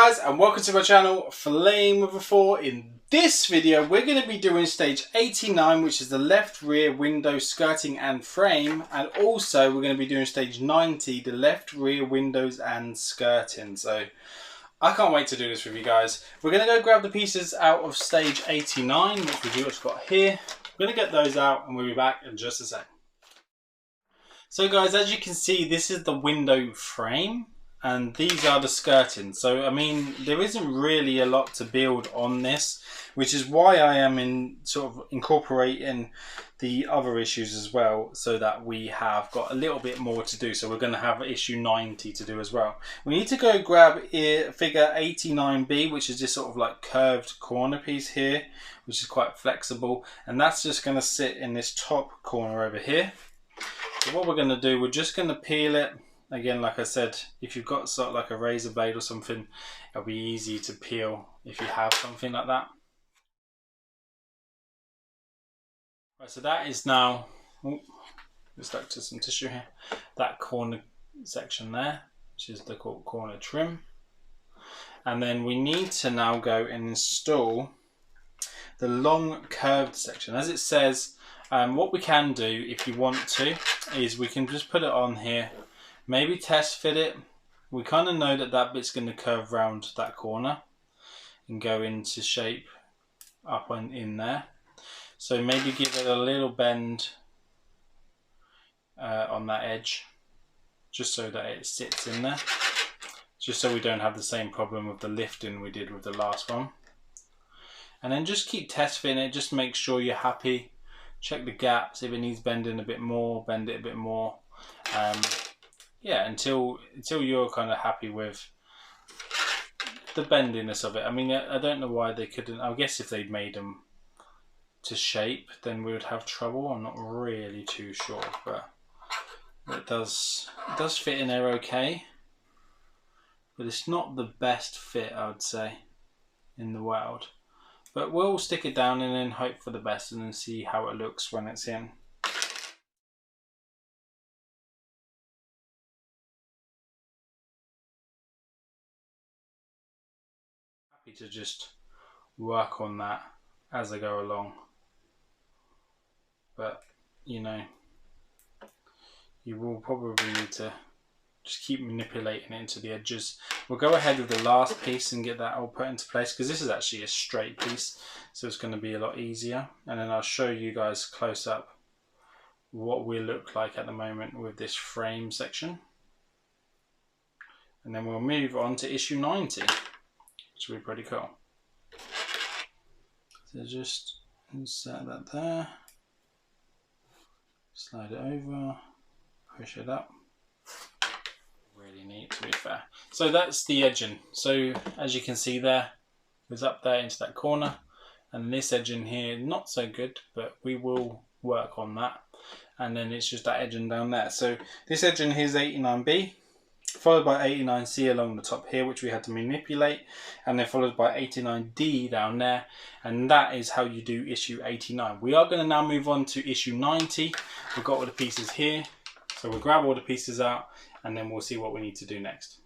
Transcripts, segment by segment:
guys, and welcome to my channel, Flame with a 4. In this video, we're going to be doing stage 89, which is the left rear window skirting and frame. And also, we're going to be doing stage 90, the left rear windows and skirting. So, I can't wait to do this with you guys. We're going to go grab the pieces out of stage 89, which we've just got here. We're going to get those out and we'll be back in just a sec. So guys, as you can see, this is the window frame. And these are the skirting. So, I mean, there isn't really a lot to build on this, which is why I am sort of incorporating the other issues as well, so that we have got a little bit more to do. So we're going to have issue 90 to do as well. We need to go grab figure 89B, which is this sort of like curved corner piece here, which is quite flexible. And that's just going to sit in this top corner over here. So what we're going to do, we're just going to peel it. Again, like I said, if you've got sort of like a razor blade or something, it'll be easy to peel if you have something like that. Right, so that is now, just stuck to some tissue here, that corner section there, which is the corner trim. And then we need to now go and install the long curved section. As it says, what we can do if you want to, is we can just put it on here. Maybe test fit it. We kind of know that that bit's going to curve round that corner and go into shape up and in there. So maybe give it a little bend on that edge, just so that it sits in there. Just so we don't have the same problem with the lifting we did with the last one. And then just keep test fitting it. Just make sure you're happy. Check the gaps. If it needs bending a bit more, bend it a bit more. Yeah, until you're kind of happy with the bendiness of it. I mean, I don't know why they couldn't. I guess if they'd made them to shape, then we would have trouble. I'm not really too sure, but it does fit in there okay. But it's not the best fit, I would say, in the world. But we'll stick it down and then hope for the best and then see how it looks when it's in. To just work on that as I go along, but you know, you will probably need to just keep manipulating it into the edges. We'll go ahead with the last piece and get that all put into place, because this is actually a straight piece, so it's going to be a lot easier. And then I'll show you guys close up what we look like at the moment with this frame section, and then we'll move on to issue 90. Which will be pretty cool. So just insert that there, slide it over, push it up. Really neat, to be fair. So that's the edging. So as you can see there, it was up there into that corner, and this edging here, not so good, but we will work on that. And then it's just that edging down there. So this edging here is 89B. Followed by 89C along the top here, which we had to manipulate, and then followed by 89D down there, and that is how you do issue 89. We are going to now move on to issue 90. We've got all the pieces here, so we'll grab all the pieces out and then we'll see what we need to do next.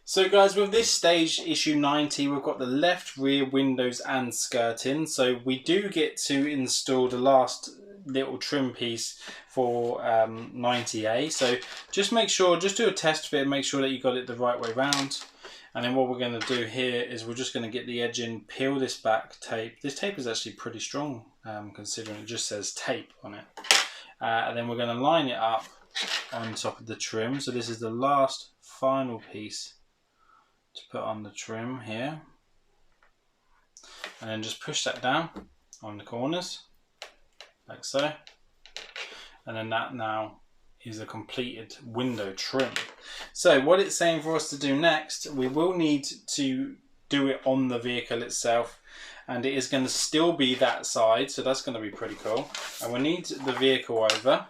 So guys, with this stage, issue 90, we've got the left rear windows and skirting. So we do get to install the last little trim piece for 90A. So just make sure, just do a test fit, make sure that you got it the right way round. And then what we're going to do here is we're just going to get the edge in, peel this back tape. This tape is actually pretty strong, considering it just says tape on it. And then we're going to line it up on top of the trim. So this is the last final piece to put on the trim here, and then just push that down on the corners like so, and then that now is a completed window trim. So what it's saying for us to do next, we will need to do it on the vehicle itself, and it is going to still be that side, so that's going to be pretty cool. And we need the vehicle over,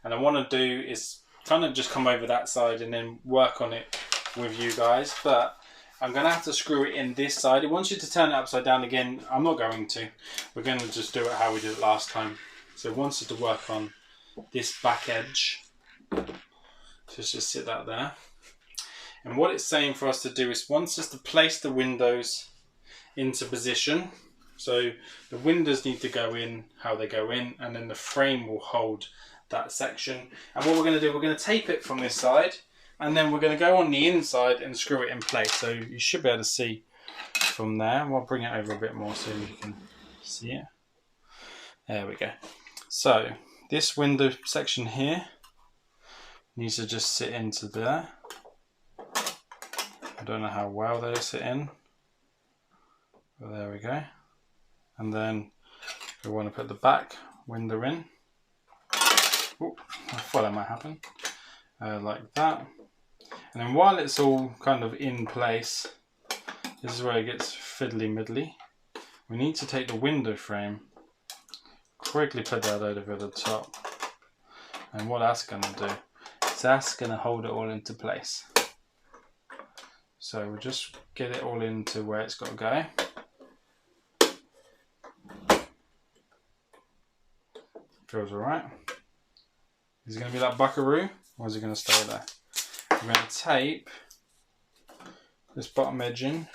and I want to do is kind of just come over that side and then work on it with you guys, but I'm going to have to screw it in this side. It wants you to turn it upside down again. I'm not going to. We're going to just do it how we did it last time. So it wants you to work on this back edge So just sit that there. And what it's saying for us to do is wants us to place the windows into position. So the windows need to go in how they go in, and then the frame will hold that section. And what we're going to do, we're going to tape it from this side, and then we're going to go on the inside and screw it in place. So you should be able to see from there. I'll bring it over a bit more so you can see it. There we go. So this window section here needs to just sit into there. I don't know how well they sit in, but there we go. And then we want to put the back window in. Ooh, I thought that might happen. Like that. And then while it's all kind of in place, this is where it gets fiddly-middly. We need to take the window frame, quickly put that over the top. And what that's going to do is that's going to hold it all into place. So we'll just get it all into where it's got to go. Feels alright. Is it going to be like buckaroo, or is it going to stay there? We're going to tape this bottom edge in.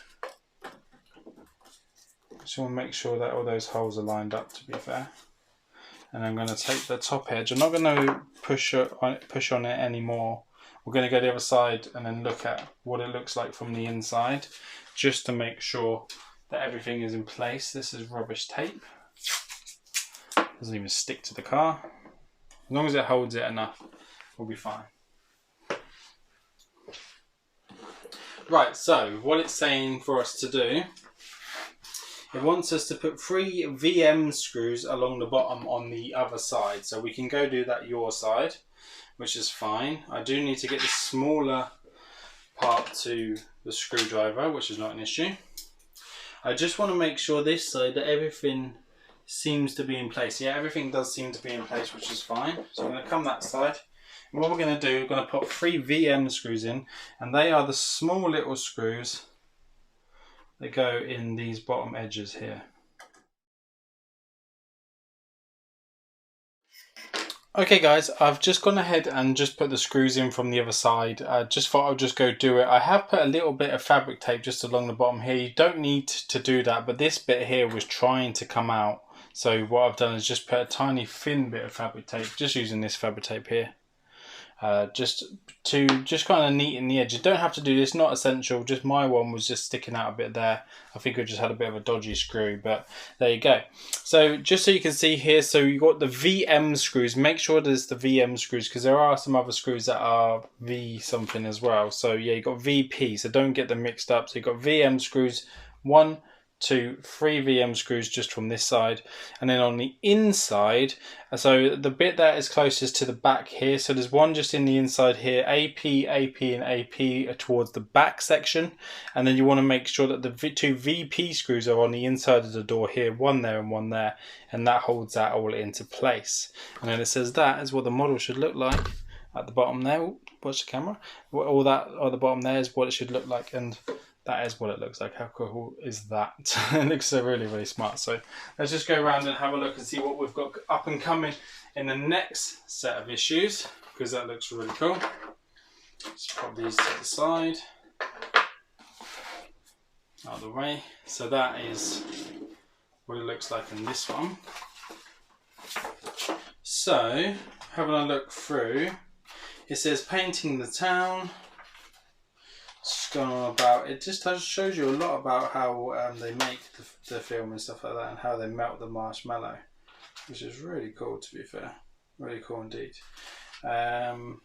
Just want to make sure that all those holes are lined up, to be fair. And I'm going to take the top edge. I'm not going to push on it anymore. We're going to go the other side and then look at what it looks like from the inside, just to make sure that everything is in place. This is rubbish tape. Doesn't even stick to the car. As long as it holds it enough, we'll be fine. Right, so what it's saying for us to do, it wants us to put 3 VM screws along the bottom on the other side. So we can go do that your side, which is fine. I do need to get the smaller part to the screwdriver, which is not an issue. I just want to make sure this side that everything seems to be in place. Yeah, everything does seem to be in place, which is fine. So I'm going to come that side. And what we're going to do, we're going to put 3 VM screws in, and they are the small little screws that go in these bottom edges here. Okay guys, I've just gone ahead and just put the screws in from the other side. Just thought I'll just go do it. I have put a little bit of fabric tape just along the bottom here. You don't need to do that, but this bit here was trying to come out. So what I've done is just put a tiny thin bit of fabric tape, just using this fabric tape here. Just to kind of neaten the edge. You don't have to do this, not essential. Just my one was just sticking out a bit there. I think I just had a bit of a dodgy screw, but there you go. So just so you can see here, so you got the VM screws. Make sure there's the VM screws, because there are some other screws that are V something as well. So yeah, you got VP, so don't get them mixed up. So you got VM screws, 1, 2, 3 VM screws just from this side, and then on the inside, so the bit that is closest to the back here, so there's one just in the inside here, AP, and AP towards the back section, and then you want to make sure that the 2 VP screws are on the inside of the door here, one there and one there, and that holds that all into place. And then it says that is what the model should look like at the bottom there. Ooh, watch the camera. All that at the bottom there is what it should look like, and that is what it looks like. How cool is that? It looks so really, really smart. So let's just go around and have a look and see what we've got up and coming in the next set of issues, because that looks really cool. Let's pop these to the side, out of the way. So that is what it looks like in this one. So having a look through, it says painting the town. Just going on about it, just shows you a lot about how they make the film and stuff like that, and how they melt the marshmallow, which is really cool, to be fair. Really cool indeed. Michael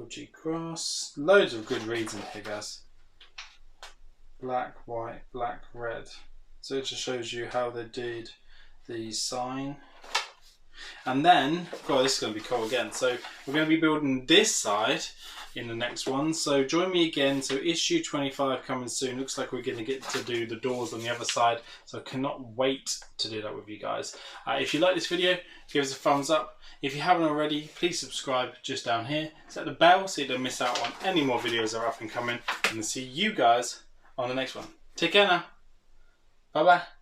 G. Cross. Loads of good reads in here, guys. Black, white, black, red. So it just shows you how they did the sign. And then, God, this is going to be cool again. So we're going to be building this side in the next one. So join me again. So issue 25 coming soon. Looks like we're going to get to do the doors on the other side. So I cannot wait to do that with you guys. If you like this video, give us a thumbs up. If you haven't already, please subscribe just down here. Set the bell so you don't miss out on any more videos that are up and coming. And I'll see you guys on the next one. Take care now. Bye bye.